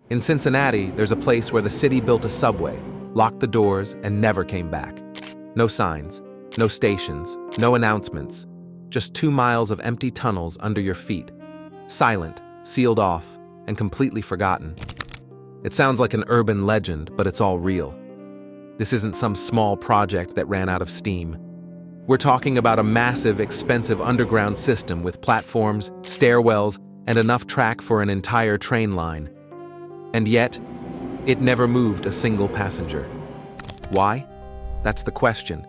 In Cincinnati, there's a place where the city built a subway, locked the doors, and never came back. No signs, no stations, no announcements, just 2 miles of empty tunnels under your feet. Silent, sealed off, and completely forgotten. It sounds like an urban legend, but it's all real. This isn't some small project that ran out of steam. We're talking about a massive, expensive underground system with platforms, stairwells, and enough track for an entire train line. And yet, it never moved a single passenger. Why? That's the question.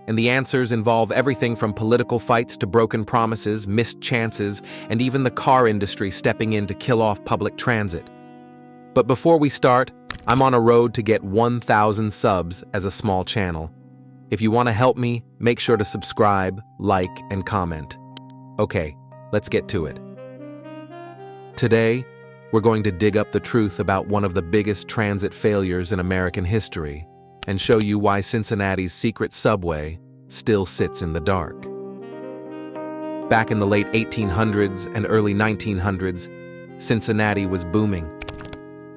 And the answers involve everything from political fights to broken promises, missed chances, and even the car industry stepping in to kill off public transit. But before we start, I'm on a road to get 1,000 subs as a small channel. If you want to help me, make sure to subscribe, like, and comment. Okay, let's get to it. Today, we're going to dig up the truth about one of the biggest transit failures in American history and show you why Cincinnati's secret subway still sits in the dark. Back in the late 1800s and early 1900s, Cincinnati was booming.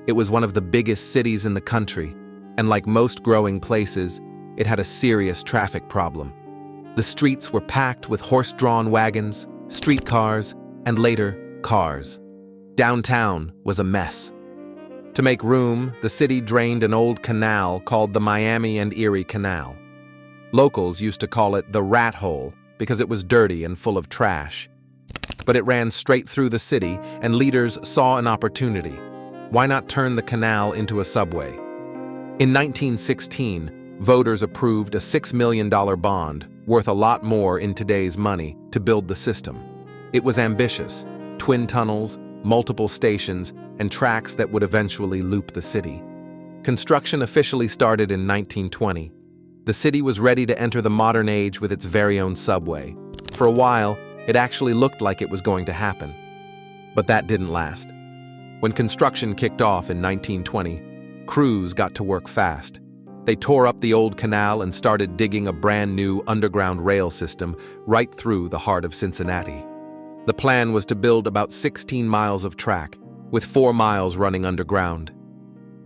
It was one of the biggest cities in the country, and like most growing places, it had a serious traffic problem. The streets were packed with horse-drawn wagons, streetcars, and later, cars. Downtown was a mess. To make room, the city drained an old canal called the Miami and Erie Canal. Locals used to call it the Rat Hole because it was dirty and full of trash. But it ran straight through the city, and leaders saw an opportunity. Why not turn the canal into a subway? In 1916, voters approved a $6 million bond, worth a lot more in today's money, to build the system. It was ambitious: twin tunnels, multiple stations, and tracks that would eventually loop the city. Construction officially started in 1920. The city was ready to enter the modern age with its very own subway. For a while, it actually looked like it was going to happen. But that didn't last. When construction kicked off in 1920, crews got to work fast. They tore up the old canal and started digging a brand new underground rail system right through the heart of Cincinnati. The plan was to build about 16 miles of track, with 4 miles running underground.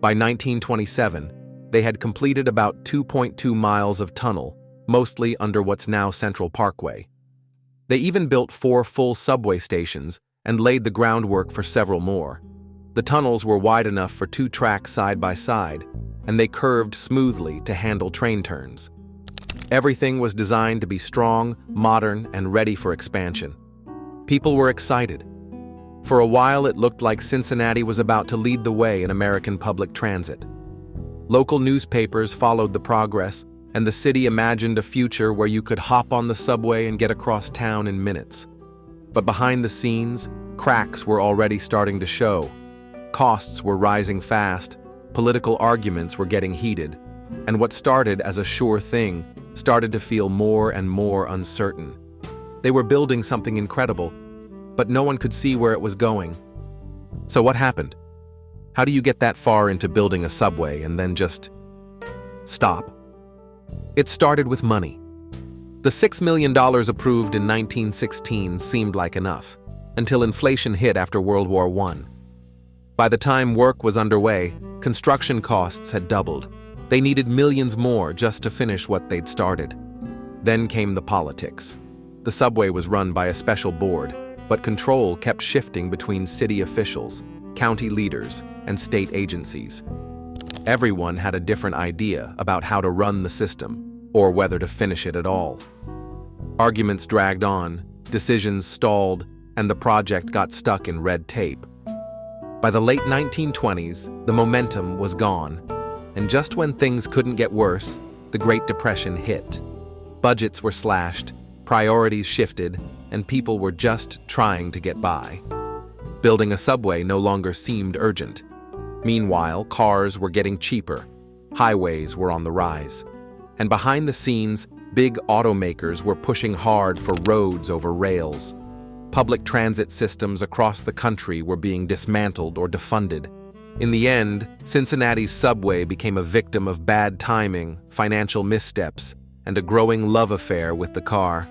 By 1927, they had completed about 2.2 miles of tunnel, mostly under what's now Central Parkway. They even built 4 full subway stations and laid the groundwork for several more. The tunnels were wide enough for 2 tracks side by side, and they curved smoothly to handle train turns. Everything was designed to be strong, modern, and ready for expansion. People were excited. For a while, it looked like Cincinnati was about to lead the way in American public transit. Local newspapers followed the progress, and the city imagined a future where you could hop on the subway and get across town in minutes. But behind the scenes, cracks were already starting to show. Costs were rising fast, political arguments were getting heated, and what started as a sure thing started to feel more and more uncertain. They were building something incredible, but no one could see where it was going. So what happened? How do you get that far into building a subway and then just stop? It started with money. The $6 million approved in 1916 seemed like enough, until inflation hit after World War I. By the time work was underway, construction costs had doubled. They needed millions more just to finish what they'd started. Then came the politics. The subway was run by a special board, but control kept shifting between city officials, county leaders, and state agencies. Everyone had a different idea about how to run the system, or whether to finish it at all. Arguments dragged on, decisions stalled, and the project got stuck in red tape. By the late 1920s, the momentum was gone, and just when things couldn't get worse, the Great Depression hit. Budgets were slashed, priorities shifted, and people were just trying to get by. Building a subway no longer seemed urgent. Meanwhile, cars were getting cheaper, highways were on the rise, and behind the scenes, big automakers were pushing hard for roads over rails. Public transit systems across the country were being dismantled or defunded. In the end, Cincinnati's subway became a victim of bad timing, financial missteps, and a growing love affair with the car.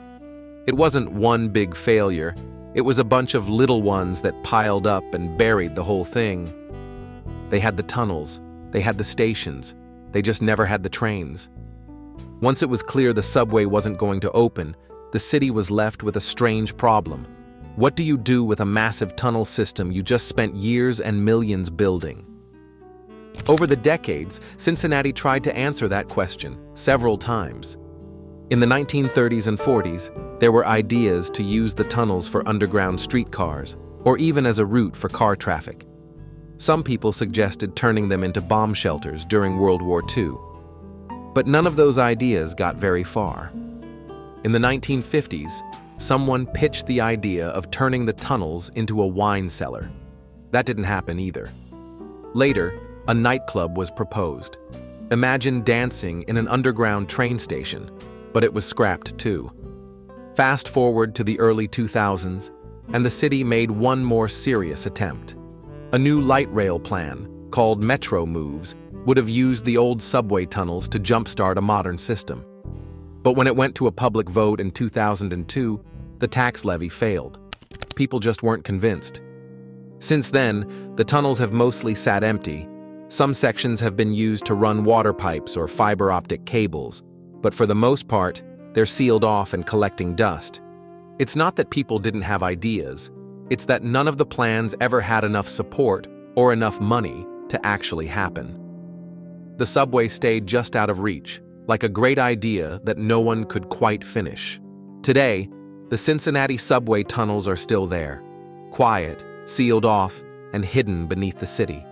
It wasn't one big failure, it was a bunch of little ones that piled up and buried the whole thing. They had the tunnels, they had the stations, they just never had the trains. Once it was clear the subway wasn't going to open, the city was left with a strange problem. What do you do with a massive tunnel system you just spent years and millions building? Over the decades, Cincinnati tried to answer that question several times. In the 1930s and 40s, there were ideas to use the tunnels for underground streetcars, or even as a route for car traffic. Some people suggested turning them into bomb shelters during World War II. But none of those ideas got very far. In the 1950s, someone pitched the idea of turning the tunnels into a wine cellar. That didn't happen either. Later, a nightclub was proposed. Imagine dancing in an underground train station, but it was scrapped too. Fast forward to the early 2000s, and the city made one more serious attempt. A new light rail plan, called Metro Moves, would have used the old subway tunnels to jumpstart a modern system. But when it went to a public vote in 2002, the tax levy failed. People just weren't convinced. Since then, the tunnels have mostly sat empty. Some sections have been used to run water pipes or fiber optic cables, but for the most part, they're sealed off and collecting dust. It's not that people didn't have ideas, it's that none of the plans ever had enough support or enough money to actually happen. The subway stayed just out of reach, like a great idea that no one could quite finish. Today, the Cincinnati subway tunnels are still there, quiet, sealed off, and hidden beneath the city.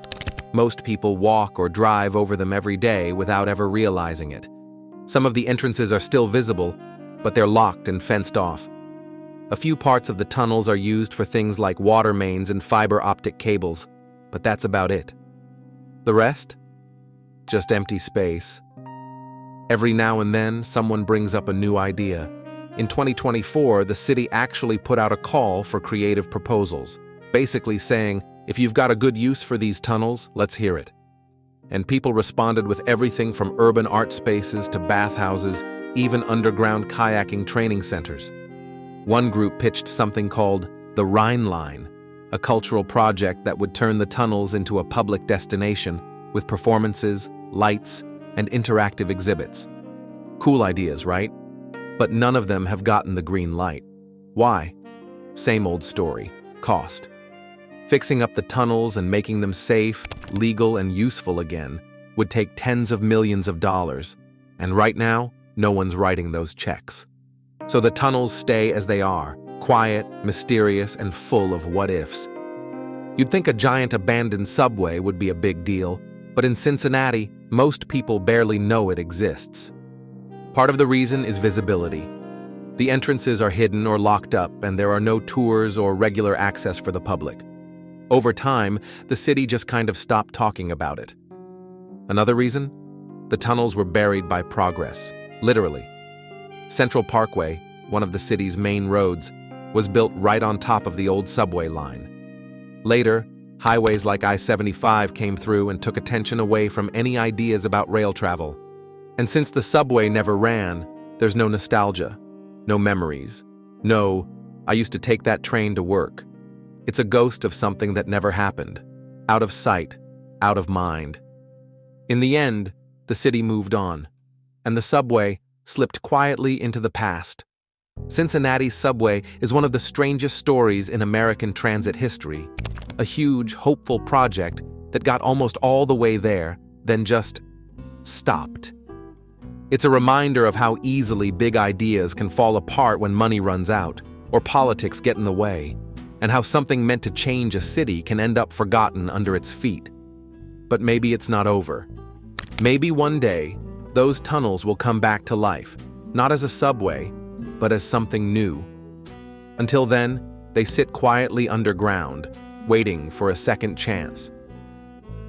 Most people walk or drive over them every day without ever realizing it. Some of the entrances are still visible, but they're locked and fenced off. A few parts of the tunnels are used for things like water mains and fiber optic cables, but that's about it. The rest? Just empty space. Every now and then, someone brings up a new idea. In 2024, the city actually put out a call for creative proposals, basically saying, if you've got a good use for these tunnels, let's hear it. And people responded with everything from urban art spaces to bathhouses, even underground kayaking training centers. One group pitched something called the Rhine Line, a cultural project that would turn the tunnels into a public destination with performances, lights, and interactive exhibits. Cool ideas, right? But none of them have gotten the green light. Why? Same old story: cost. Fixing up the tunnels and making them safe, legal, and useful again would take tens of millions of dollars, and right now, no one's writing those checks. So the tunnels stay as they are, quiet, mysterious, and full of what-ifs. You'd think a giant abandoned subway would be a big deal, but in Cincinnati, most people barely know it exists. Part of the reason is visibility. The entrances are hidden or locked up, and there are no tours or regular access for the public. Over time, the city just kind of stopped talking about it. Another reason? The tunnels were buried by progress, literally. Central Parkway, one of the city's main roads, was built right on top of the old subway line. Later, highways like I-75 came through and took attention away from any ideas about rail travel. And since the subway never ran, there's no nostalgia, no memories, no, I used to take that train to work. It's a ghost of something that never happened, out of sight, out of mind. In the end, the city moved on, and the subway slipped quietly into the past. Cincinnati's subway is one of the strangest stories in American transit history. A huge, hopeful project that got almost all the way there, then just stopped. It's a reminder of how easily big ideas can fall apart when money runs out, or politics get in the way, and how something meant to change a city can end up forgotten under its feet. But maybe it's not over. Maybe one day, those tunnels will come back to life, not as a subway, but as something new. Until then, they sit quietly underground, waiting for a second chance.